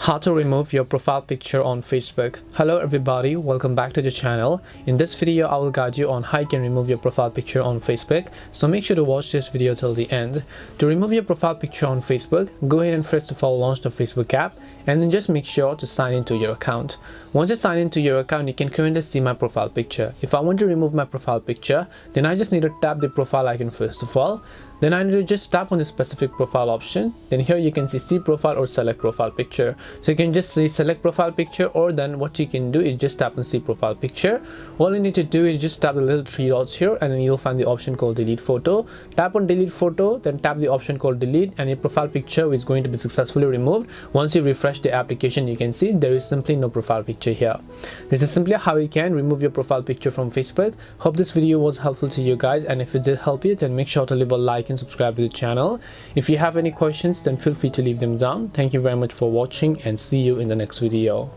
How to remove your profile picture on Facebook. Hello everybody, welcome back to the channel. In this video I will guide you on how you can remove your profile picture on Facebook, so make sure to watch this video till the end. To remove your profile picture on Facebook, go ahead and first of all launch the Facebook app and then just make sure to sign into your account. Once you sign into your account, you can currently see my profile picture. If I want to remove my profile picture, then I just need to tap the profile icon first of all. Then I need to just tap on the specific profile option. Then here you can see profile or select profile picture. So you can just see select profile picture, or then what you can do is just tap on see profile picture. All you need to do is just tap the little three dots here and then you'll find the option called delete photo. Tap on delete photo, then tap the option called delete, and your profile picture is going to be successfully removed. Once you refresh the application, you can see there is simply no profile picture here. This is simply how you can remove your profile picture from Facebook. Hope this video was helpful to you guys, and if it did help you, then make sure to leave a like and subscribe to the channel. If you have any questions, then feel free to leave them down. Thank you very much for watching and see you in the next video.